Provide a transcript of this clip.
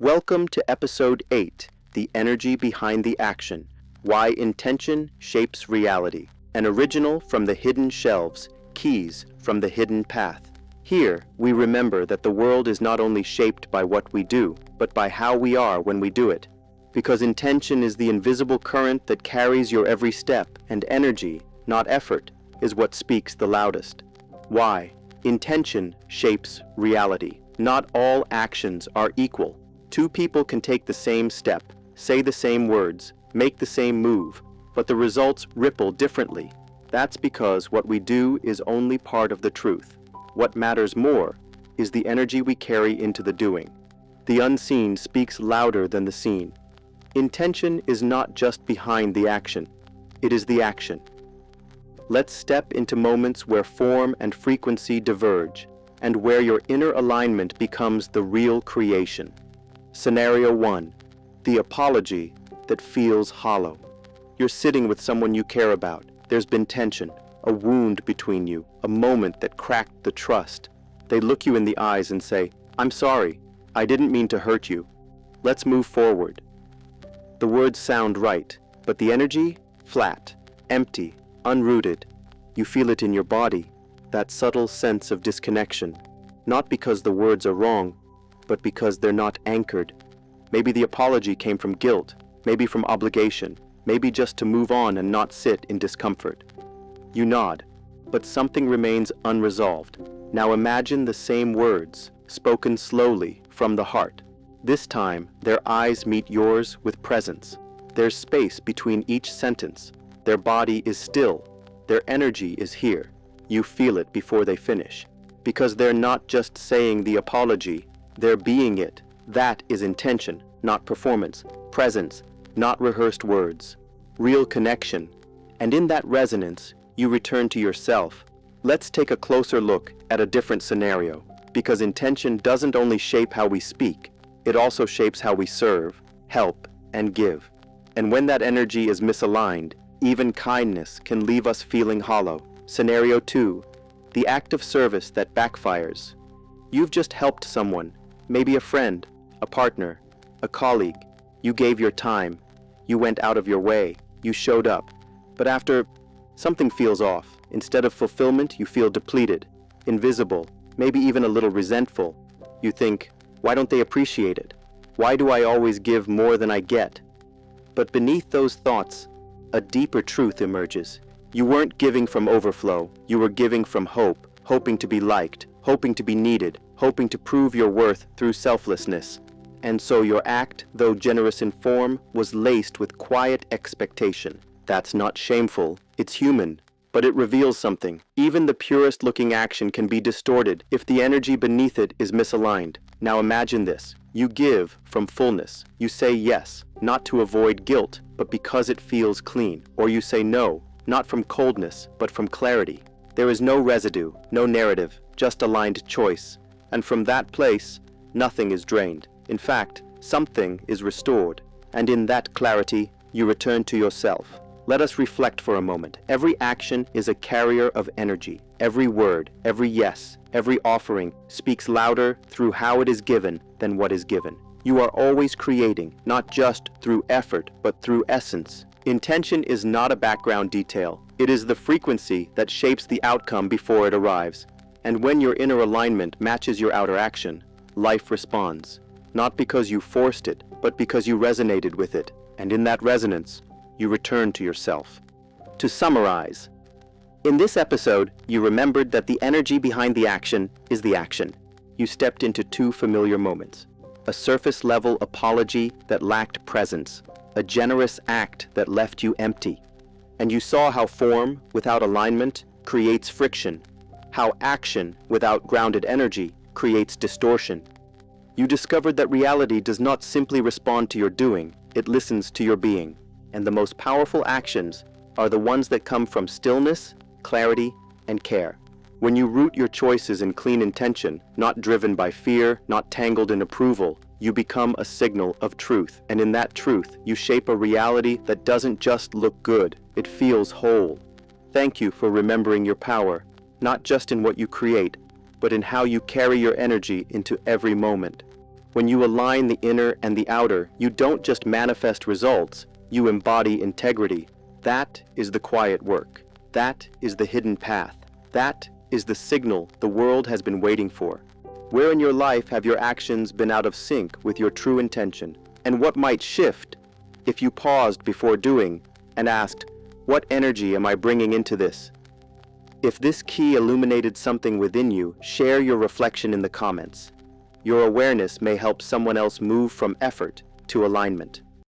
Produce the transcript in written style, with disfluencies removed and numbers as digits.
Welcome to Episode 8, The Energy Behind the Action, Why Intention Shapes Reality, an original from the Hidden Shelves, Keys from the Hidden Path. Here, we remember that the world is not only shaped by what we do, but by how we are when we do it. Because intention is the invisible current that carries your every step, and energy, not effort, is what speaks the loudest. Why? Intention shapes reality. Not all actions are equal. Two people can take the same step, say the same words, make the same move, but the results ripple differently. That's because what we do is only part of the truth. What matters more is the energy we carry into the doing. The unseen speaks louder than the seen. Intention is not just behind the action, it is the action. Let's step into moments where form and frequency diverge, and where your inner alignment becomes the real creation. Scenario 1. The apology that feels hollow. You're sitting with someone you care about. There's been tension, a wound between you, a moment that cracked the trust. They look you in the eyes and say, "I'm sorry. I didn't mean to hurt you. Let's move forward." The words sound right, but the energy? Flat, empty, unrooted. You feel it in your body, that subtle sense of disconnection. Not because the words are wrong, but because they're not anchored. Maybe the apology came from guilt, maybe from obligation, maybe just to move on and not sit in discomfort. You nod, but something remains unresolved. Now imagine the same words, spoken slowly from the heart. This time, their eyes meet yours with presence. There's space between each sentence. Their body is still. Their energy is here. You feel it before they finish. Because they're not just saying the apology, they're being it. That is intention, not performance. Presence, not rehearsed words. Real connection. And in that resonance, you return to yourself. Let's take a closer look at a different scenario. Because intention doesn't only shape how we speak, it also shapes how we serve, help, and give. And when that energy is misaligned, even kindness can leave us feeling hollow. Scenario 2. The act of service that backfires. You've just helped someone, maybe a friend, a partner, a colleague. You gave your time. You went out of your way. You showed up. But after, something feels off. Instead of fulfillment, you feel depleted, invisible, maybe even a little resentful. You think, why don't they appreciate it? Why do I always give more than I get? But beneath those thoughts, a deeper truth emerges. You weren't giving from overflow. You were giving from hope, hoping to be liked, hoping to be needed, hoping to prove your worth through selflessness. And so your act, though generous in form, was laced with quiet expectation. That's not shameful, it's human. But it reveals something. Even the purest looking action can be distorted if the energy beneath it is misaligned. Now imagine this. You give from fullness. You say yes, not to avoid guilt, but because it feels clean. Or you say no, not from coldness, but from clarity. There is no residue, no narrative, just aligned choice. And from that place, nothing is drained. In fact, something is restored. And in that clarity, you return to yourself. Let us reflect for a moment. Every action is a carrier of energy. Every word, every yes, every offering speaks louder through how it is given than what is given. You are always creating, not just through effort, but through essence. Intention is not a background detail. It is the frequency that shapes the outcome before it arrives. And when your inner alignment matches your outer action, life responds. Not because you forced it, but because you resonated with it. And in that resonance, you return to yourself. To summarize, in this episode, you remembered that the energy behind the action is the action. You stepped into two familiar moments. A surface-level apology that lacked presence. A generous act that left you empty. And you saw how form, without alignment, creates friction. How action, without grounded energy, creates distortion. You discovered that reality does not simply respond to your doing, it listens to your being. And the most powerful actions are the ones that come from stillness, clarity, and care. When you root your choices in clean intention, not driven by fear, not tangled in approval, you become a signal of truth. And in that truth, you shape a reality that doesn't just look good, it feels whole. Thank you for remembering your power, not just in what you create, but in how you carry your energy into every moment. When you align the inner and the outer, you don't just manifest results, you embody integrity. That is the quiet work. That is the hidden path. That is the signal the world has been waiting for. Where in your life have your actions been out of sync with your true intention? And what might shift if you paused before doing and asked, what energy am I bringing into this? If this key illuminated something within you, share your reflection in the comments. Your awareness may help someone else move from effort to alignment.